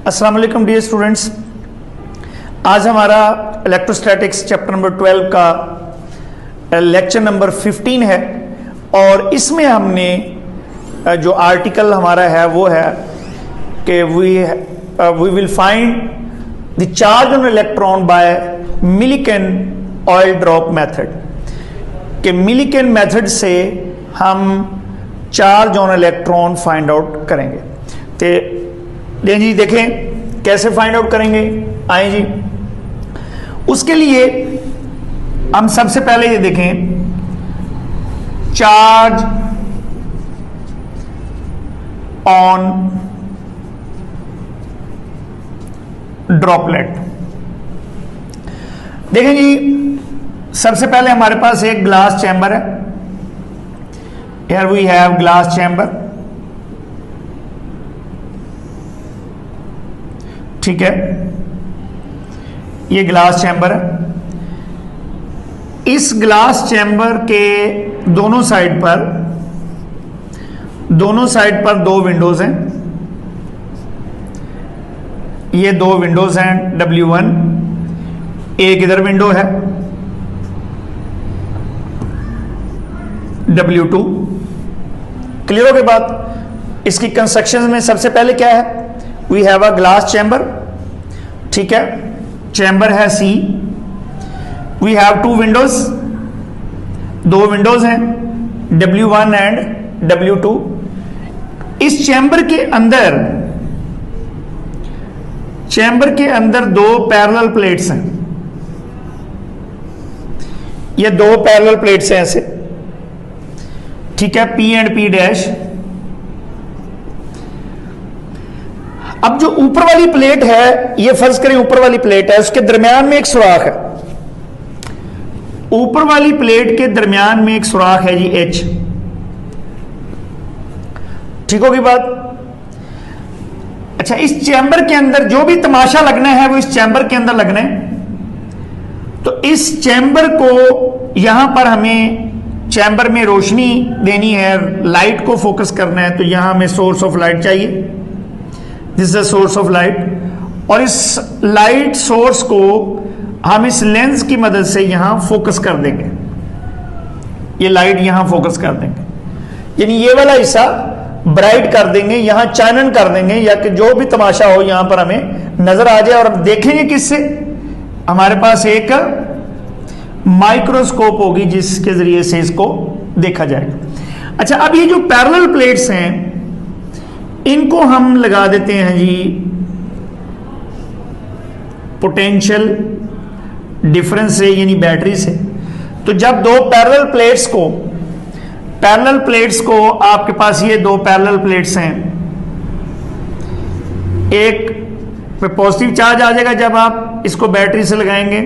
अस्सलाम वालेकुम dear students. आज हमारा इलेक्ट्रोस्टैटिक्स चैप्टर नंबर 12 का लेक्चर नंबर 15 है और इसमें हमने जो आर्टिकल हमारा है वो है कि we will find the charge on electron by Millikan oil drop method. कि मिलीकेन मेथड से हम charge on electron find out करेंगे। तो जी देखें कैसे फाइंड आउट करेंगे। आए जी, उसके लिए हम सबसे पहले ये देखें चार्ज ऑन ड्रॉपलेट। देखें जी, सबसे पहले हमारे पास एक ग्लास चैम्बर है। Here we have glass chamber, ठीक है, ये ग्लास चैम्बर है। इस ग्लास चैम्बर के दोनों साइड पर दो विंडोज हैं। ये दो विंडोज हैं W1, एक इधर विंडो है W2। क्लियर हो गई बात। इसकी कंस्ट्रक्शन में सबसे पहले क्या है, we have a glass chamber, ठीक है, चैम्बर है C। We have two windows, दो विंडोज हैं W1 एंड W2। इस चैम्बर के अंदर दो पैरेलल प्लेट्स हैं। ये दो पैरेलल प्लेट्स हैं ऐसे, ठीक है, P एंड P डैश। अब जो ऊपर वाली प्लेट है, ये फर्ज करें ऊपर वाली प्लेट है, उसके दरमियान में एक सुराख है। ऊपर वाली प्लेट के दरमियान में एक सुराख है जी H। ठीक होगी बात। अच्छा, इस चैम्बर के अंदर जो भी तमाशा लगना है वो इस चैम्बर के अंदर लगना है। तो इस चैम्बर को यहां पर हमें चैम्बर में रोशनी देनी है, लाइट को फोकस करना है, तो यहां हमें सोर्स ऑफ लाइट चाहिए। This is the source of light. और इस लाइट सोर्स को हम इस लेंस की मदद से यहां फोकस कर देंगे। ये लाइट यहां फोकस कर देंगे, यानी ये वाला हिस्सा ब्राइट कर देंगे, यहां चानन कर देंगे, या कि जो भी तमाशा हो यहां पर हमें नजर आ जाए। और हम देखेंगे किससे, हमारे पास एक माइक्रोस्कोप होगी जिसके जरिए से इसको देखा जाएगा। अच्छा, अब ये जो पैरेलल प्लेट्स हैं इनको हम लगा देते हैं जी पोटेंशियल डिफरेंस से, यानी बैटरी से। तो जब दो पैरेलल प्लेट्स को आपके पास ये दो पैरेलल प्लेट्स हैं, एक पे पॉजिटिव चार्ज आ जाएगा जब आप इसको बैटरी से लगाएंगे,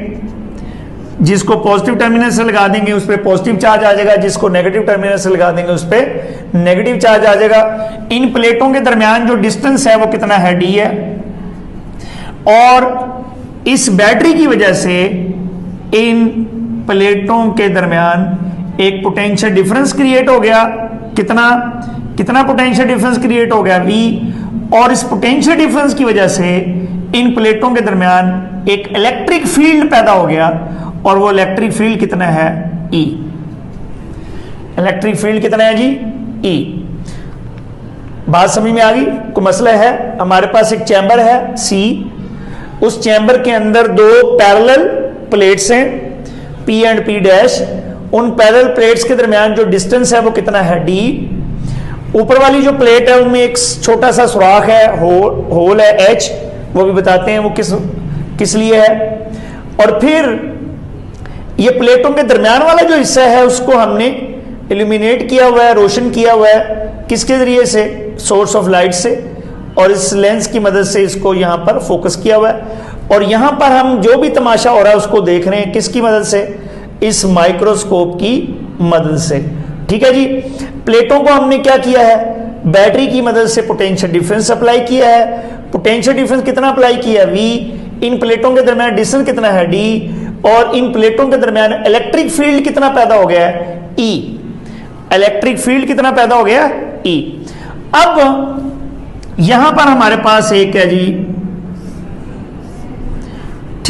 जिसको पॉजिटिव टर्मिनल से लगा देंगे उस पर पॉजिटिव चार्ज आ जाएगा, जिसको नेगेटिव टर्मिनल से लगा देंगे उस पर नेगेटिव चार्ज आ जाएगा। इन प्लेटों के दरमियान जो डिस्टेंस है वो कितना है, D है। और इस बैटरी की वजह से इन प्लेटों के दरमियान एक पोटेंशियल डिफरेंस क्रिएट हो गया। कितना पोटेंशियल डिफरेंस क्रिएट हो गया, V। और इस पोटेंशियल डिफरेंस की वजह से इन प्लेटों के दरमियान एक इलेक्ट्रिक फील्ड पैदा हो गया, और वो इलेक्ट्रिक फील्ड कितना है, E। इलेक्ट्रिक फील्ड कितना है जी, E। बात समझ में आ गई। कोई मसला है, हमारे पास एक चैम्बर है C, उस चैम्बर के अंदर दो पैरेलल प्लेट्स हैं P एंड P डैश। उन पैरेलल प्लेट्स के दरमियान जो डिस्टेंस है वो कितना है, D। ऊपर वाली जो प्लेट है उनमें एक छोटा सा सुराख है, होल है H, वो भी बताते हैं वो किस लिए है। और फिर ये प्लेटों के दरमियान वाला जो हिस्सा है उसको हमने इल्यूमिनेट किया हुआ है, रोशन किया हुआ है, किसके जरिए से, सोर्स ऑफ लाइट से। और इस लेंस की मदद से इसको यहां पर फोकस किया हुआ है, और यहां पर हम जो भी तमाशा हो रहा है उसको देख रहे हैं किसकी मदद से, इस माइक्रोस्कोप की मदद से। ठीक है जी। प्लेटों को हमने क्या किया है, बैटरी की मदद से पोटेंशियल डिफरेंस अप्लाई किया है। पोटेंशियल डिफरेंस कितना अप्लाई किया, V। इन प्लेटों के दरमियान डिस्टेंस कितना है, D। और इन प्लेटों के दरमियान इलेक्ट्रिक फील्ड कितना पैदा हो गया है, E। इलेक्ट्रिक फील्ड कितना पैदा हो गया, E। अब यहां पर हमारे पास एक है जी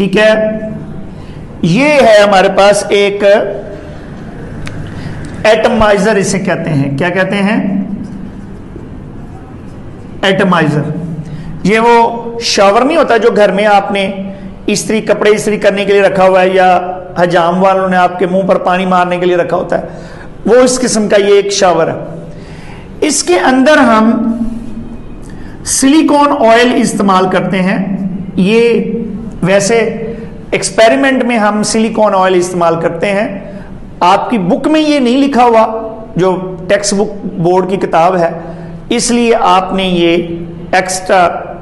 ठीक है, ये है हमारे पास एक एटमाइजर, इसे कहते हैं, क्या कहते हैं? एटमाइजर। ये वो शावर नहीं होता जो घर में आपने इस्त्री, कपड़े इस्त्री करने के लिए रखा हुआ है, या हजाम वालों ने आपके मुंह पर पानी मारने के लिए रखा होता है, वो इस किस्म का ये एक शावर है। इसके अंदर हम सिलिकॉन ऑयल इस्तेमाल करते हैं। ये वैसे एक्सपेरिमेंट में हम सिलिकॉन ऑयल इस्तेमाल करते हैं। आपकी बुक में ये नहीं लिखा हुआ, जो टेक्स्ट बुक बोर्ड की किताब है, इसलिए आपने ये एक्स्ट्रा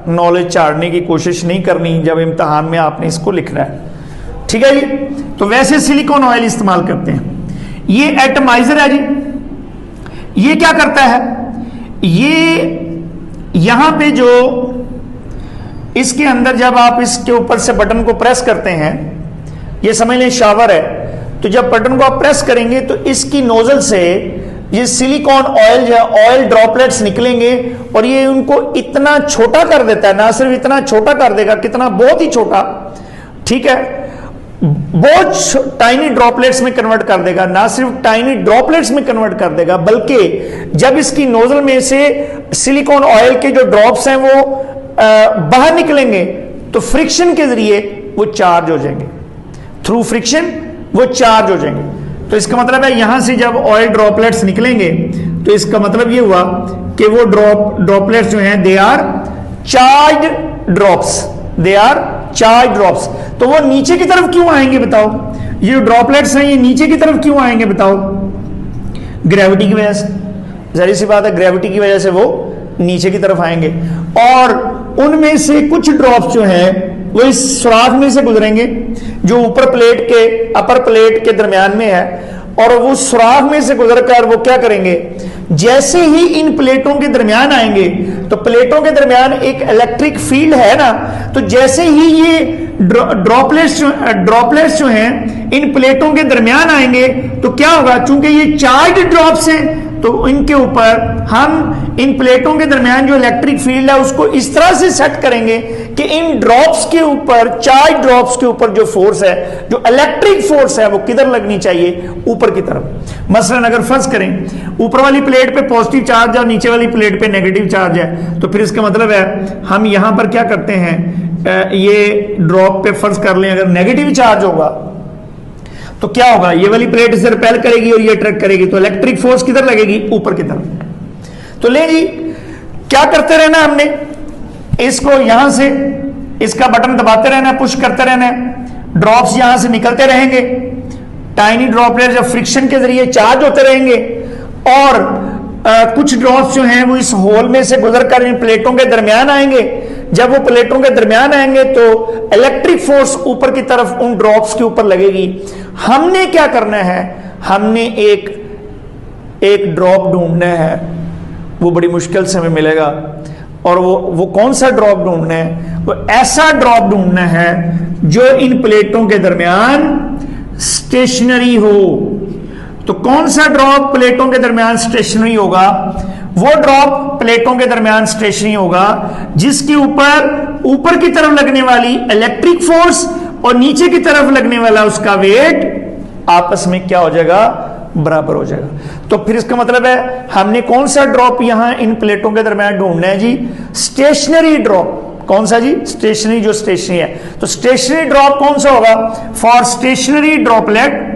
नॉलेज चाड़ने की कोशिश नहीं करनी जब इम्तिहान में आपने इसको लिखना है, ठीक है जी। तो वैसे सिलिकॉन ऑयल इस्तेमाल करते हैं। ये एटमाइजर है जी, ये क्या करता है? ये यहां पे जो इसके अंदर जब आप इसके ऊपर से बटन को प्रेस करते हैं, ये समझ लें शावर है, तो जब बटन को आप प्रेस करेंगे तो इसकी नोजल से ये सिलिकॉन ऑयल जो है, ऑयल ड्रॉपलेट्स निकलेंगे और ये उनको इतना छोटा कर देता है, ना सिर्फ इतना छोटा कर देगा, कितना, बहुत ही छोटा, ठीक है, बहुत टाइनी ड्रॉपलेट्स में कन्वर्ट कर देगा। ना सिर्फ टाइनी ड्रॉपलेट्स में कन्वर्ट कर देगा, बल्कि जब इसकी नोजल में से सिलिकॉन ऑयल के जो ड्रॉप्स हैं वो बाहर निकलेंगे तो फ्रिक्शन के जरिए वो चार्ज हो जाएंगे, थ्रू फ्रिक्शन वो चार्ज हो जाएंगे। तो इसका मतलब है यहां से जब ऑयल ड्रॉपलेट्स निकलेंगे तो इसका मतलब ये हुआ कि वो ड्रॉपलेट्स जो हैं they are charged drops, they are charge drops. तो वो नीचे की तरफ क्यों आएंगे बताओ? ये जो ड्रॉपलेट्स हैं ये नीचे की तरफ क्यों आएंगे बताओ? ग्रेविटी की वजह से, जाहिर सी बात है, ग्रेविटी की वजह से वो नीचे की तरफ आएंगे। और उनमें से कुछ ड्रॉप्स जो हैं वो इस सुराख में से गुजरेंगे जो ऊपर प्लेट के, अपर प्लेट के दरमियान में है, और वो सुराख में से गुजरकर वो क्या करेंगे, जैसे ही इन प्लेटों के दरमियान आएंगे, तो प्लेटों के दरमियान एक इलेक्ट्रिक फील्ड है ना, तो जैसे ही ये ड्रॉपलेट्स जो हैं इन प्लेटों के दरमियान आएंगे तो क्या होगा, चूंकि ये चार्ज ड्रॉप्स हैं तो इनके ऊपर हम इन प्लेटों के दरमियान जो इलेक्ट्रिक फील्ड है उसको इस तरह से सेट करेंगे कि इन ड्रॉप्स के ऊपर, चार्ज ड्रॉप्स के ऊपर जो फोर्स है, जो इलेक्ट्रिक फोर्स है, वो किधर लगनी चाहिए, ऊपर की तरफ। मसलन अगर फर्ज करें ऊपर वाली प्लेट पे पॉजिटिव चार्ज है और नीचे वाली प्लेट पे नेगेटिव चार्ज है, तो फिर इसका मतलब है हम यहां पर क्या करते हैं, ये ड्रॉप पे फर्ज कर लें अगर नेगेटिव चार्ज होगा तो क्या होगा, ये वाली प्लेट इसे रिपेल करेगी और ये अट्रैक्ट करेगी, तो इलेक्ट्रिक फोर्स किधर लगेगी, ऊपर की तरफ। तो ले जी, क्या करते रहना हमने, इसको यहां से इसका बटन दबाते रहना, पुश करते रहना, ड्रॉप्स यहां से निकलते रहेंगे, टाइनी ड्रॉपलेट जब फ्रिक्शन के जरिए चार्ज होते रहेंगे, और कुछ ड्रॉप्स जो हैं वो इस होल में से गुजरकर इन प्लेटों के दरमियान आएंगे। जब वो प्लेटों के दरमियान आएंगे तो इलेक्ट्रिक फोर्स ऊपर की तरफ उन ड्रॉप्स के ऊपर लगेगी। हमने क्या करना है, हमने एक ड्रॉप ढूंढना है, वो बड़ी मुश्किल से हमें मिलेगा, और वो कौन सा ड्रॉप ढूंढना है, वो ऐसा ड्रॉप ढूंढना है जो इन प्लेटों के दरमियान स्टेशनरी हो। तो कौन सा ड्रॉप प्लेटों के दरमियान स्टेशनरी होगा, वो ड्रॉप प्लेटों के दरमियान स्टेशनरी होगा जिसके ऊपर की तरफ लगने वाली इलेक्ट्रिक फोर्स और नीचे की तरफ लगने वाला उसका वेट आपस में क्या हो जाएगा, बराबर हो जाएगा। तो फिर इसका मतलब है हमने कौन सा ड्रॉप यहां इन प्लेटों के दरमियान ढूंढना है जी, स्टेशनरी ड्रॉप। कौन सा जी, स्टेशनरी, जो स्टेशनरी है। तो स्टेशनरी ड्रॉप कौन सा होगा, for stationary droplet,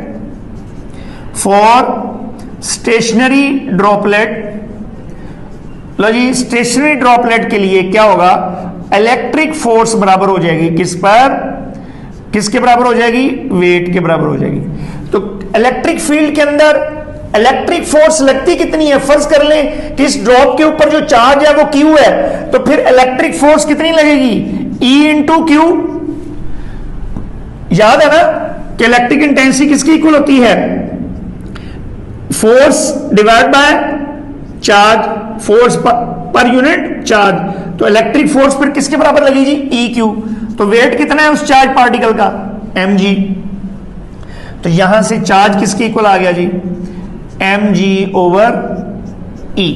for stationary droplet, लो जी, स्टेशनरी ड्रॉपलेट के लिए क्या होगा, इलेक्ट्रिक फोर्स बराबर हो जाएगी किस पर, किसके बराबर हो जाएगी, वेट के बराबर हो जाएगी। तो इलेक्ट्रिक फील्ड के अंदर इलेक्ट्रिक फोर्स लगती कितनी है, फर्ज कर लें कि इस ड्रॉप के ऊपर जो चार्ज है वो Q है, तो फिर इलेक्ट्रिक फोर्स कितनी लगेगी, E इंटू Q। याद है ना कि इलेक्ट्रिक इंटेंसिटी किसकी इक्वल होती है, force divide by charge, force per unit charge. तो इलेक्ट्रिक फोर्स फिर किसके बराबर लगेगी, EQ। तो वेट कितना है उस चार्ज पार्टिकल का, mg। तो यहां से चार्ज किसके इक्वल आ गया जी, mg over E,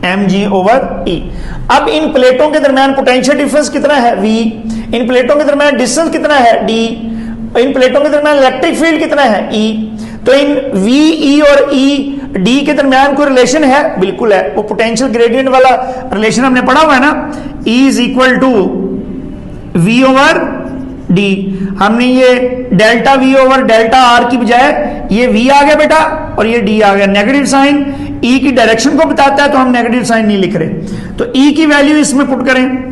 mg over E। अब इन प्लेटों के दरमियान पोटेंशियल डिफरेंस कितना है, V। इन प्लेटों के दरमियान डिस्टेंस कितना है d, इन प्लेटों के दरमियान इलेक्ट्रिक फील्ड कितना है E। तो इन V, E और E, D के दरमियान कोई रिलेशन है? बिल्कुल है, वो पोटेंशियल ग्रेडियंट वाला रिलेशन हमने पढ़ा हुआ है ना, E is equal to V over D। हमने ये delta V over delta R की बजाय ये V आ गया बेटा और ये D आ गया। नेगेटिव साइन E की डायरेक्शन को बताता है तो हम नेगेटिव साइन नहीं लिख रहे। तो E की वैल्यू इसमें पुट करें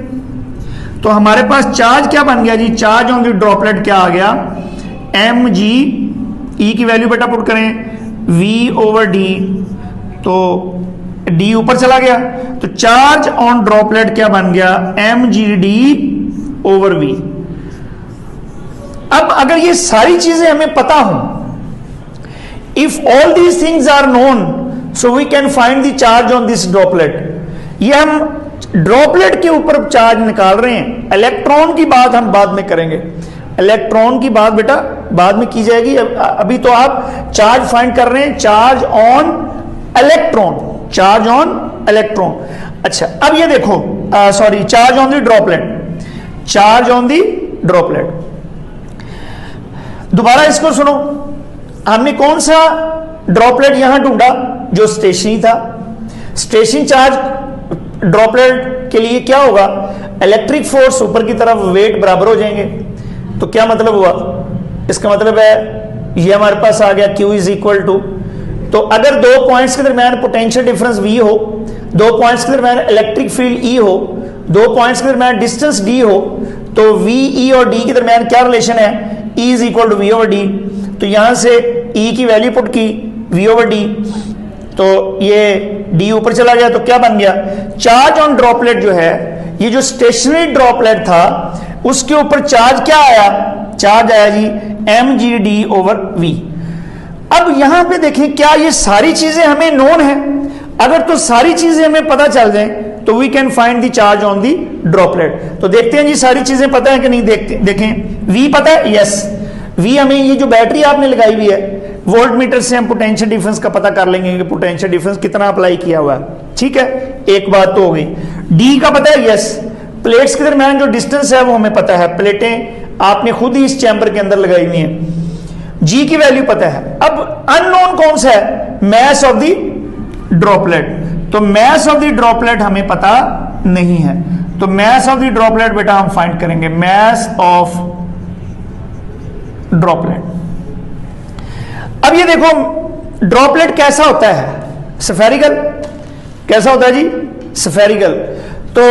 तो हमारे पास चार्ज क्या बन गया जी, चार्ज ऑन द ड्रॉपलेट क्या आ गया, mg। E की वैल्यू बेटा पुट करें V ओवर D, तो D ऊपर चला गया तो चार्ज ऑन ड्रॉपलेट क्या बन गया, mgd ओवर V। अब अगर ये सारी चीजें हमें पता हो, if all these things are known so we can find the charge on this droplet. ये हम ड्रॉपलेट के ऊपर चार्ज निकाल रहे हैं। इलेक्ट्रॉन की बात हम बाद में करेंगे, इलेक्ट्रॉन की बात बेटा बाद में की जाएगी। अभी तो आप चार्ज फाइंड कर रहे हैं, charge on electron, charge on electron. अच्छा अब ये देखो, sorry, charge on the droplet, charge on the droplet. दोबारा इसको सुनो, हमने कौन सा ड्रॉपलेट यहां ढूंढा जो स्टेशनरी था। स्टेशनरी चार्ज ड्रॉपलेट के लिए क्या होगा, इलेक्ट्रिक फोर्स ऊपर की तरफ, वेट बराबर हो जाएंगे। तो क्या मतलब हुआ, इसका मतलब है ये हमारे पास आ गया Q इज इक्वल टू, तो अगर दो पॉइंट्स के दरमियान पोटेंशियल डिफरेंस V हो, दो पॉइंट्स के दरमियान इलेक्ट्रिक फील्ड E हो, दो पॉइंट्स के दरमियान डिस्टेंस D हो, तो V, E और D के दरमियान क्या रिलेशन है, E is equal to V over D। तो यहां से E की वैल्यू पुट की V ओवर D, तो ये D ऊपर चला गया तो क्या बन गया, चार्ज ऑन ड्रॉपलेट जो है, ये जो स्टेशनरी ड्रॉपलेट था उसके ऊपर चार्ज क्या आया, चार्ज आया जी mgd ओवर V। अब यहां पे देखें क्या ये सारी चीजें हमें नोन है, अगर तो सारी चीजें हमें पता चल जाए तो we can find the charge on the droplet. तो देखते हैं जी सारी चीजें पता है कि नहीं, देखते देखें। V पता है, यस V हमें, ये जो बैटरी आपने लगाई हुई है, वोल्ट मीटर से हम पोटेंशियल डिफरेंस का पता कर लेंगे कि पोटेंशियल डिफरेंस कितना अप्लाई किया हुआ है। ठीक है, एक बात तो हो गई। D का पता है, यस प्लेट्स के दरमियान जो डिस्टेंस है वो हमें पता है, प्लेटें आपने खुद ही इस चैम्बर के अंदर लगाई हुई हैं। G की वैल्यू पता है। अब अननोन कौन सा है, मैस ऑफ द ड्रॉपलेट। तो मैस ऑफ द ड्रॉपलेट हमें पता नहीं है, तो मैस ऑफ द ड्रॉपलेट बेटा हम फाइंड करेंगे, मैस ऑफ ड्रॉपलेट। अब ये देखो ड्रॉपलेट कैसा होता है, स्फेरिकल। कैसा होता है जी, स्फेरिकल। तो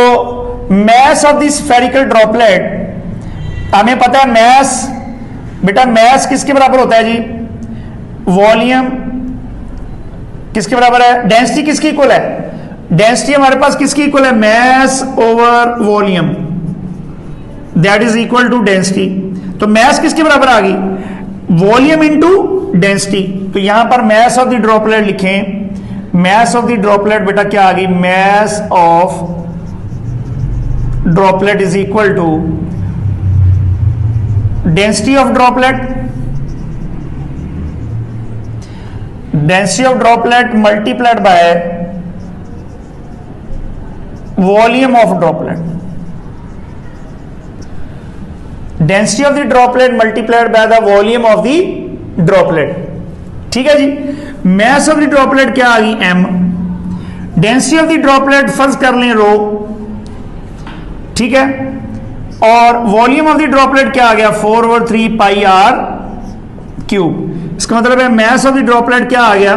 mess of the spherical droplet हमें पता है, मैस बेटा, मैस किसके बराबर होता है जी, वॉल्यूम किसके बराबर है, डेंसिटी किसकी इक्वल है, डेंसिटी हमारे पास किसकी इक्वल है, mass over volume, that is equal to density. तो मैस किसके बराबर आ गई, वॉल्यूम इनटू डेंसिटी। तो यहां पर मैस ऑफ द ड्रॉपलेट लिखें, मैस ऑफ द ड्रॉपलेट बेटा क्या आ गई, mass of droplet is equal to density of droplet, density of droplet multiplied by volume of droplet, density of the droplet multiplied by the volume of the droplet. ठीक है जी, mass of the droplet क्या आ गई, m, density of the droplet फर्ज कर लें रो, ठीक है, और वॉल्यूम ऑफ द ड्रॉपलेट क्या आ गया, 4/3 पाई r क्यूब। इसका मतलब है मैस ऑफ द ड्रॉपलेट क्या आ गया,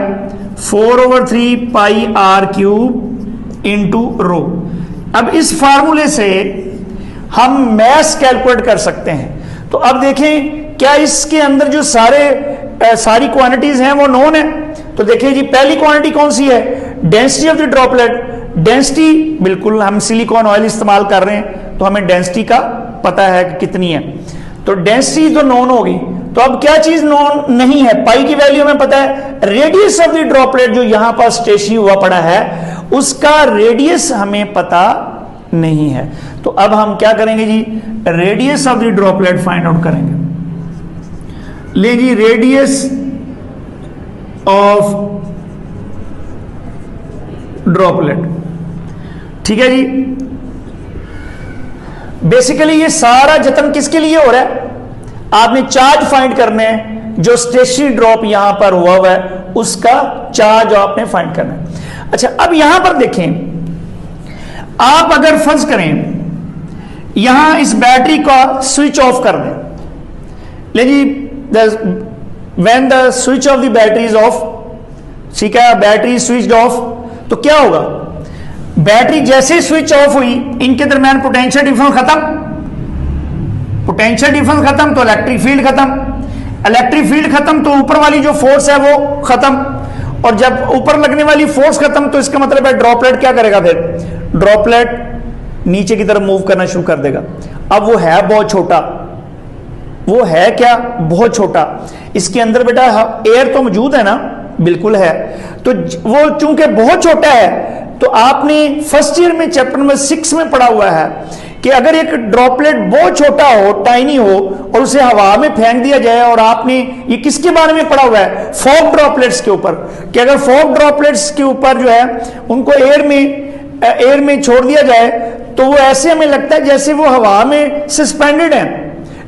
4/3 पाई r क्यूब इंटू रो। अब इस फार्मूले से हम मैस कैलकुलेट कर सकते हैं। तो अब देखें क्या इसके अंदर जो सारी क्वांटिटीज हैं वो नोन है। तो देखिए जी, पहली क्वांटिटी कौन सी है, density of the droplet. Density बिल्कुल हम सिलिकॉन ऑयल इस्तेमाल कर रहे हैं तो हमें डेंसिटी का पता है कि कितनी है, तो डेंसिटी तो नोन होगी। तो अब क्या चीज नोन नहीं है, पाई की वैल्यू हमें पता है, रेडियस ऑफ द ड्रॉपलेट जो यहां पर स्टेशनरी हुआ पड़ा है उसका रेडियस हमें पता नहीं है। तो अब हम क्या करेंगे जी, radius of the droplet find out करेंगे। ले जी, रेडियस ऑफ ड्रॉपलेट, ठीक है जी। बेसिकली ये सारा जतन किसके लिए हो रहा है? आपने चार्ज फाइंड करने हैं, जो स्टेशनरी ड्रॉप यहां पर हुआ है उसका चार्ज आपने फाइंड करना है। अच्छा, अब यहां पर देखें, आप अगर फर्ज करें यहां इस बैटरी का स्विच ऑफ कर दें, ले जी, when the switch of the battery is off, ठीक है, बैटरी स्विच ऑफ, तो क्या होगा? बैटरी जैसे स्विच ऑफ हुई, इनके दरमियान पोटेंशियल डिफरेंस खत्म, पोटेंशियल डिफरेंस खत्म तो इलेक्ट्रिक फील्ड खत्म, इलेक्ट्रिक फील्ड खत्म तो ऊपर वाली जो फोर्स है वो खत्म, और जब ऊपर लगने वाली फोर्स खत्म तो इसका मतलब है ड्रॉपलेट क्या करेगा? फिर ड्रॉपलेट नीचे की तरफ मूव करना शुरू कर देगा। अब वो है बहुत छोटा, वो है क्या? बहुत छोटा। इसके अंदर बेटा एयर तो मौजूद है ना? बिल्कुल है। तो वो चूंकि बहुत छोटा है, तो आपने फर्स्ट ईयर में चैप्टर नंबर 6 में पढ़ा हुआ है कि अगर एक ड्रॉपलेट बहुत छोटा हो, टाइनी हो, और उसे हवा में फेंक दिया जाए, और आपने ये किसके बारे में पढ़ा हुआ है? फॉग ड्रॉपलेट्स के ऊपर, कि अगर फॉग ड्रॉपलेट्स के ऊपर जो है उनको एयर में छोड़ दिया जाए तो वो ऐसे हमें लगता है जैसे वो हवा में सस्पेंडेड है,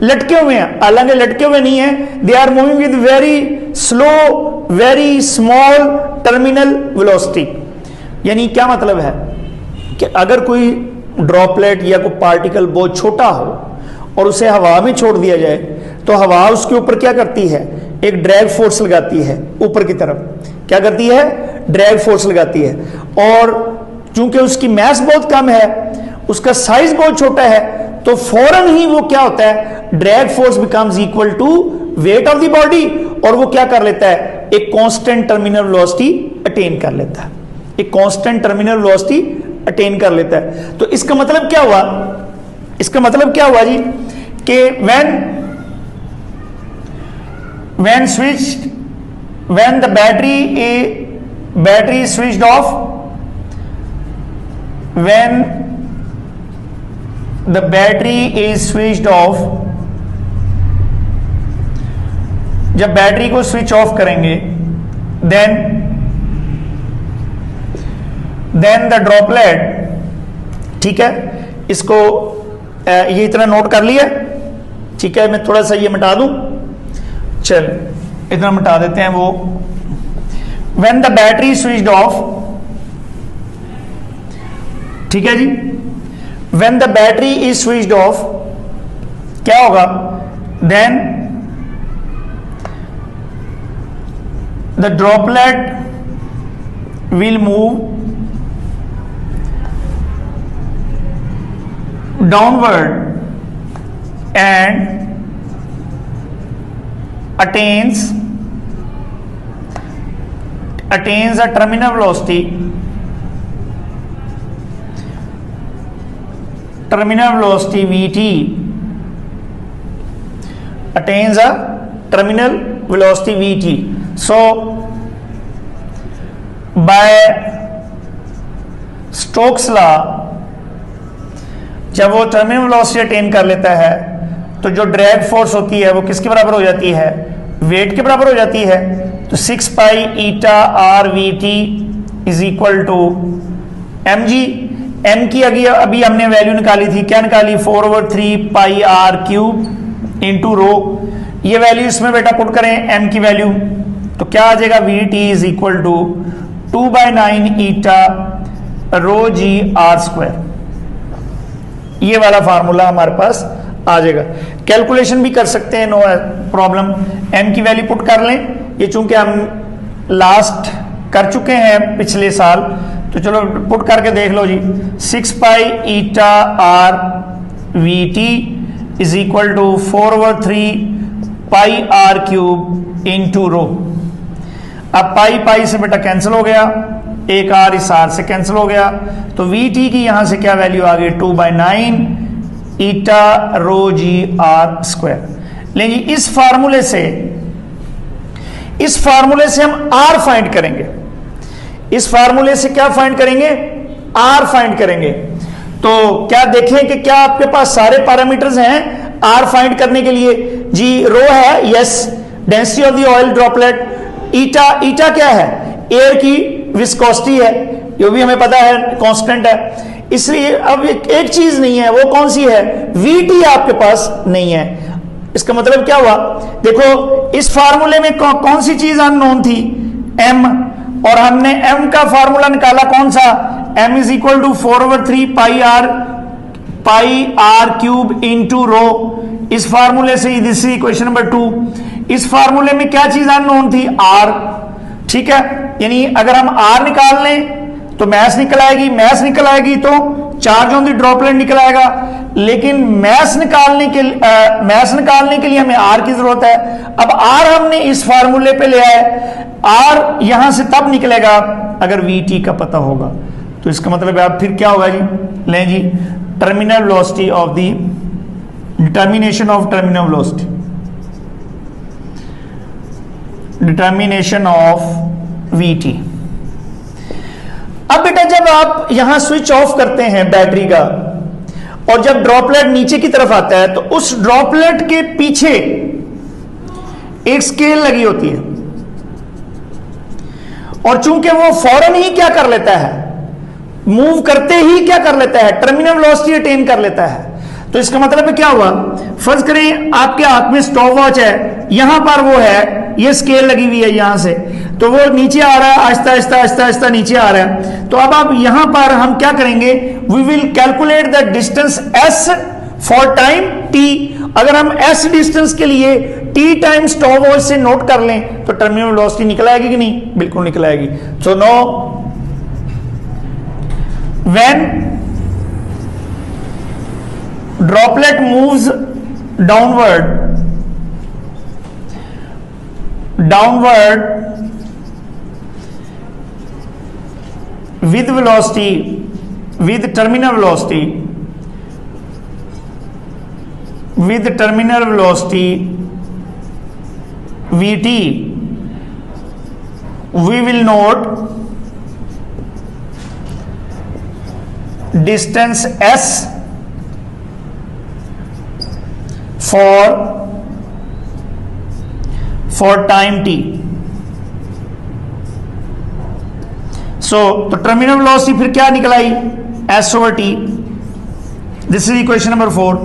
लटके हुए हैं। हालांकि लटके हुए नहीं है, they are moving with very slow, very small terminal velocity. यानी क्या मतलब है कि अगर कोई ड्रॉपलेट या कोई पार्टिकल बहुत छोटा हो और उसे हवा में छोड़ दिया जाए, तो हवा उसके ऊपर क्या करती है? एक ड्रैग फोर्स लगाती है ऊपर की तरफ। क्या करती है? ड्रैग फोर्स लगाती है। और चूंकि उसकी मास बहुत कम है, उसका साइज बहुत छोटा है, तो फौरन ही वो क्या होता है? Drag force becomes equal to weight of the body, और वो क्या कर लेता है? एक कांस्टेंट टर्मिनल वेलोसिटी अटेन कर लेता है, एक कांस्टेंट टर्मिनल वेलोसिटी अटेन कर लेता है। तो इसका मतलब क्या हुआ? इसका मतलब क्या हुआ जी कि when the battery is switched off, when the battery is switched off, जब बैटरी को स्विच ऑफ करेंगे, देन द ड्रॉपलेट, ठीक है, इसको ये इतना नोट कर लिया, ठीक है, मैं थोड़ा सा ये मिटा दूं, चल इतना मिटा देते हैं वो। When the battery switched off, ठीक है जी, when the battery is switched off क्या होगा? Then the droplet will move downward and attains a terminal velocity Vt, attains a terminal velocity Vt. So by Stokes law, जब वो terminal velocity attain कर लेता है तो जो ड्रैग फोर्स होती है वो किसके बराबर हो जाती है? वेट के बराबर हो जाती है। तो 6 pi eta r v T is equal to m g. M की अभी हमने वैल्यू निकाली थी, क्या निकाली? 4/3 pi r cube into rho. ये वैल्यू इसमें बेटा पुट करें एम की वैल्यू, तो क्या आ जाएगा? V T is equal to 2/9 eta rho g r square. ये वाला फार्मूला हमारे पास आ जाएगा। कैलकुलेशन भी कर सकते हैं, नो प्रॉब्लम। एम की वैल्यू पुट कर लें, ये चूंकि हम लास्ट कर चुके हैं पिछले साल, तो चलो पुट करके देख लो जी। 6 pi eta r v T is equal to 4/3 pi r cube into rho. अब पाई पाई से बेटा कैंसिल हो गया, एक आर इस आर से कैंसिल हो गया, तो वी टी की यहां से क्या वैल्यू आ गई? 2/9 eta rho g r square. लेकिन इस फार्मूले से हम आर फाइंड करेंगे। इस फार्मूले से क्या फाइंड करेंगे? आर फाइंड करेंगे। तो क्या देखें कि क्या आपके पास सारे पैरामीटर्स हैं आर फाइंड करने के लिए? जी रो है, yes, density of the oil droplet. Eta क्या है? एयर की विस्कोसिटी है, ये भी हमें पता है, कांस्टेंट है। इसलिए अब एक चीज नहीं है, वो कौन सी है? वीटी आपके पास नहीं है। इसका मतलब क्या हुआ, देखो इस फार्मूले में कौन सी चीज अननोन थी, m, और हमने m का फार्मूला निकाला कौन सा, m is equal to 4/3 pi r cube into rho. इस फार्मूले से, दिस इज इक्वेशन नंबर 2। इस फार्मूले में क्या चीज अननोन थी, r, ठीक है। यानी अगर हम r निकाल लें तो मैस निकल आएगी, मैस निकल आएगी तो चार्ज ऑन द ड्रॉपलेट निकल आएगा। लेकिन मैस निकालने के लिए हमें r की जरूरत है। अब r हमने इस फार्मूले पे ले आए, r यहां से तब निकलेगा अगर vt का पता होगा। तो इसका मतलब है, अब फिर क्या होगा जी, लें जी, terminal velocity of the determination of terminal velocity, determination of vt। अब बेटा जब आप यहां स्विच ऑफ करते हैं बैटरी का और जब ड्रॉपलेट नीचे की तरफ आता है तो उस ड्रॉपलेट के पीछे एक स्केल लगी होती है, और चूंकि वो फौरन ही क्या कर लेता है, मूव करते ही क्या कर लेता है, टर्मिनल वेलोसिटी अटेन कर लेता है। तो इसका मतलब क्या हुआ, फर्ज करें आपके हाथ में स्टॉप वॉच है, यहां पर वो है, ये स्केल लगी हुई है यहां से, तो वो नीचे आ रहा है, आहिस्ता आहिस्ता आहिस्ता आहिस्ता नीचे आ रहा है। तो अब आप यहां पर हम क्या करेंगे, we will calculate the distance s for time t। अगर हम s डिस्टेंस के लिए t टाइम स्टॉप वॉच से नोट कर लें तो टर्मिनल वेलोसिटी निकल आएगी कि नहीं, बिल्कुल निकल आएगी। So no, when droplet moves downward with velocity, with terminal velocity vt, we will note distance s for time t। तो टर्मिनल वेलोसिटी फिर क्या निकल आई, s/t। This is equation number 4,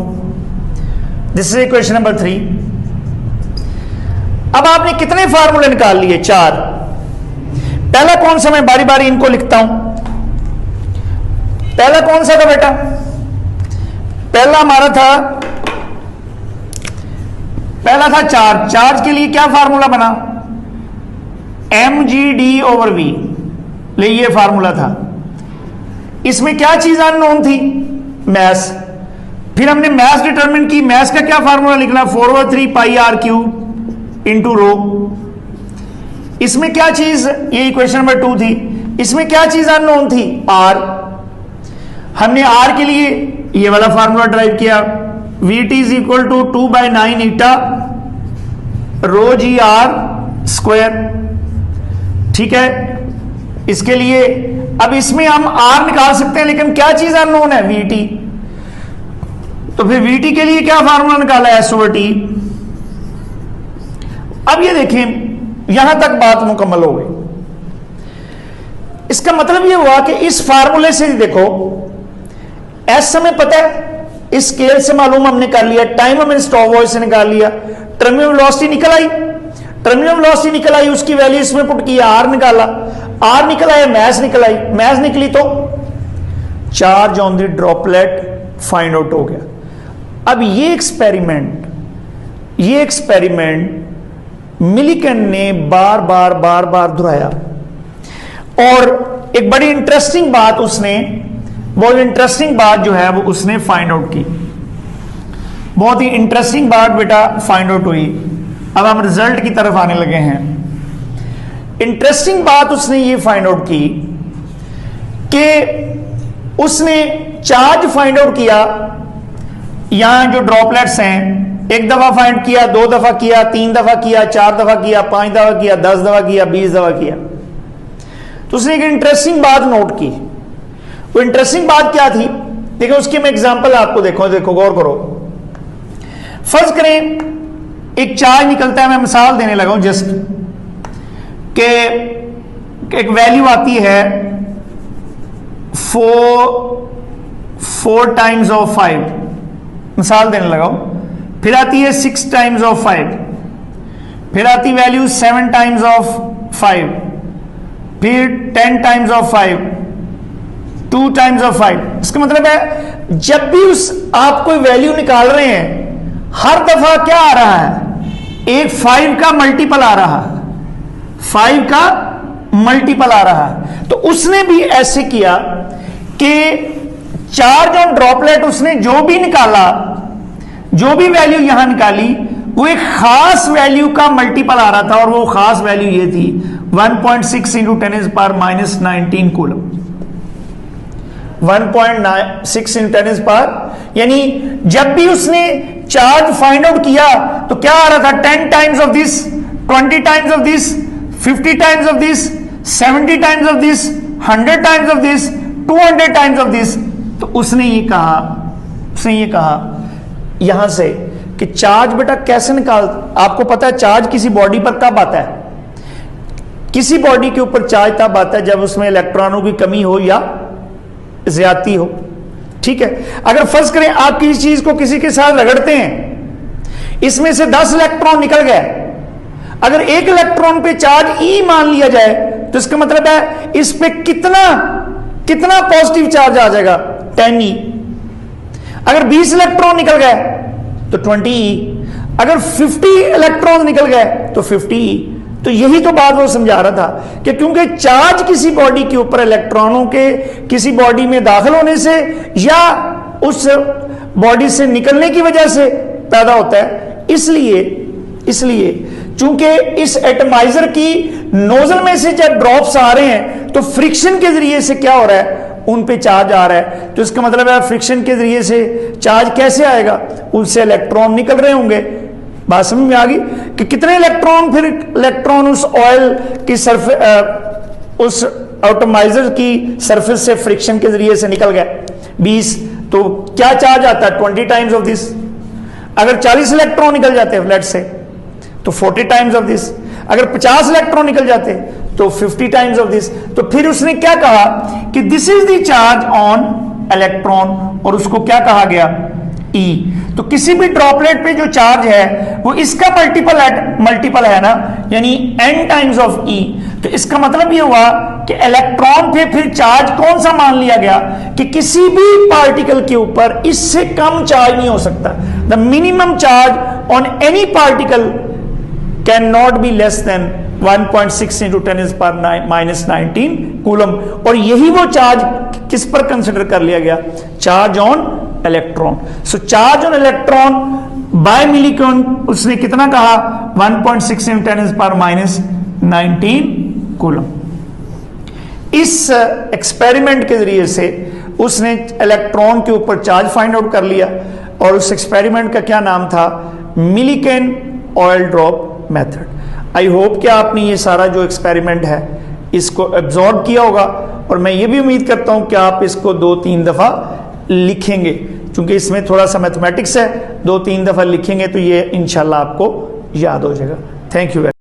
this is equation number 3। अब आपने कितने फार्मूले निकाल लिए, 4। पहला कौन सा, मैं बारी बारी इनको लिखता हूं। पहला कौन सा था बेटा, पहला हमारा था चार्ज के लिए क्या फार्मूला बना, mgd/v, ले ये फार्मूला था। इसमें क्या चीज अननोन थी, मैस। फिर हमने मैस डिटरमिन की, मैस का क्या फार्मूला लिखना, 4/3 पाई आर क्यूब इंटू रो। इसमें क्या चीज, ये इक्वेशन नंबर 2 थी, इसमें क्या चीज अननोन थी, r। हमने r के लिए ये वाला फार्मूला ड्राइव किया, vt is equal to 2/9 eta rho g r square, ठीक है। इसके लिए अब इसमें हम r निकाल सकते हैं, लेकिन क्या चीज अननोन है, vt। तो फिर vt के लिए क्या फार्मूला निकाला, s/t। अब ये देखें, यहां तक बात मुकम्मल हो गई। इसका मतलब ये हुआ कि इस फार्मूले से देखो, s हमें पता है, इस स्केल से मालूम हमने कर लिया, टाइम हमने स्टॉप वॉच से निकाल लिया, टर्मिनल वेलोसिटी निकल आई, उसकी वैल्यू इसमें पुट की, r निकाला, r निकल आया, मैस निकल आई, मैस निकली तो charge on the droplet find out हो गया। अब ये एक्सपेरिमेंट मिलिकन ने बार बार दोहराया, और एक बड़ी इंटरेस्टिंग बात जो है वो उसने फाइंड आउट की। बहुत ही इंटरेस्टिंग बात बेटा फाइंड आउट हुई। अब हम रिजल्ट की तरफ आने लगे हैं। इंटरेस्टिंग बात उसने ये फाइंड आउट की कि उसने चार्ज फाइंड आउट किया, यहां जो ड्रॉपलेट्स हैं, एक दफा फाइंड किया, 2 दफा किया, 3 दफा किया, 4 दफा किया, 5 दफा किया, 10 दफा किया, 20 दफा किया। तो उसने एक इंटरेस्टिंग बात नोट की। वो इंटरेस्टिंग बात क्या थी, देखो उसकी मैं एग्जांपल आपको देखो गौर करो। फर्ज करें एक चार्ज निकलता है, मैं मिसाल देने लगा हूं जस्ट कि एक वैल्यू आती है 4 टाइम्स ऑफ 5, मिसाल देने लगाओ, फिर आती है 6 टाइम्स ऑफ 5, फिर आती वैल्यू 7 टाइम्स ऑफ 5, फिर 10 टाइम्स ऑफ 5, 2 टाइम्स ऑफ 5। इसका मतलब है जब भी आप कोई वैल्यू निकाल रहे हैं, हर दफा क्या आ रहा है, एक 5 का मल्टीपल आ रहा है, 5 का मल्टीपल आ रहा है। तो उसने भी ऐसे किया कि चार्ज ऑन ड्रॉपलेट उसने जो भी निकाला, जो भी वैल्यू यहां निकाली, वो एक खास वैल्यू का मल्टीपल आ रहा था, और वो खास वैल्यू ये थी 1.6 इंटू 10⁻⁻19 कूलम। 1.6 इंटू 10 यानी जब भी उसने चार्ज फाइंड आउट किया तो क्या आ रहा था, 10 times of this, 20 times of this, 50 times of this, 70 times of this, 100 times of this, 200 times of this. तो उसने ये कहा यहां से कि चार्ज बेटा कैसे निकाल, आपको पता है चार्ज किसी बॉडी पर कब आता है, किसी बॉडी के ऊपर चार्ज तब आता है जब उसमें इलेक्ट्रॉनों की कमी हो या ज्यादती हो। ठीक है, अगर फर्ज करें आप किसी चीज को किसी के साथ रगड़ते हैं, इसमें से 10 इलेक्ट्रॉन निकल गए, अगर एक इलेक्ट्रॉन पे चार्ज ई मान लिया जाए तो इसका मतलब है इस पे कितना पॉजिटिव चार्ज आ जाएगा, 10e। अगर 20 इलेक्ट्रॉन निकल गए तो 20e, अगर 50 इलेक्ट्रॉन निकल गए तो 50e। तो यही तो बात वो समझा रहा था कि क्योंकि चार्ज किसी बॉडी के ऊपर इलेक्ट्रॉनों के किसी बॉडी में दाखिल होने से या उस बॉडी से निकलने की वजह से पैदा होता है, इसलिए चूंकि इस एटमाइजर की नोजल में से जब ड्रॉप्स आ रहे हैं तो फ्रिक्शन के जरिए से क्या हो रहा है, उन पे चार्ज आ रहा है। तो इसका मतलब है फ्रिक्शन के जरिए से चार्ज कैसे आएगा, उनसे इलेक्ट्रॉन निकल रहे होंगे। बात समझ में आ गई कि कितने इलेक्ट्रॉन, फिर इलेक्ट्रॉन उस ऑयल की उस एटमाइजर की सरफेस से फ्रिक्शन के जरिए से निकल गए 20, तो क्या चार्ज आता है, 20 टाइम्स ऑफ दिस। अगर 40 इलेक्ट्रॉन निकल जाते हैं लेट्स से तो 40 टाइम्स ऑफ दिस, अगर 50 इलेक्ट्रॉन निकल जाते तो 50 टाइम्स ऑफ दिस। तो फिर उसने क्या कहा कि this is the charge on electron, और उसको क्या कहा गया, E। तो किसी भी ड्रॉपलेट पे जो चार्ज है वो इसका मल्टीपल है ना, यानी n टाइम्स ऑफ E। तो इसका मतलब ये हुआ कि इलेक्ट्रॉन पे फिर चार्ज कौन सा मान लिया गया कि किसी भी पार्टिकल के ऊपर इससे कम चार्ज नहीं हो सकता। The minimum charge on any particle can not be less than 1.6 into 10⁻⁻19 coulomb. और यही वो चार्ज किस पर कंसिडर कर लिया गया, charge on electron. So charge on electron by Millikan उसने कितना कहा, 1.6 इंटू 10⁻⁻19 कूलम। इस एक्सपेरिमेंट के जरिए से उसने इलेक्ट्रॉन के ऊपर चार्ज फाइंड आउट कर लिया, और उस एक्सपेरिमेंट का क्या नाम था, Millikan oil drop method. I hope कि आपने ये सारा जो एक्सपेरिमेंट है इसको एब्जॉर्ब किया होगा, और मैं ये भी उम्मीद करता हूं कि आप इसको 2-3 दफा लिखेंगे, क्योंकि इसमें थोड़ा सा मैथमेटिक्स है, 2-3 दफा लिखेंगे तो ये इंशाल्लाह आपको याद हो जाएगा। Thank you.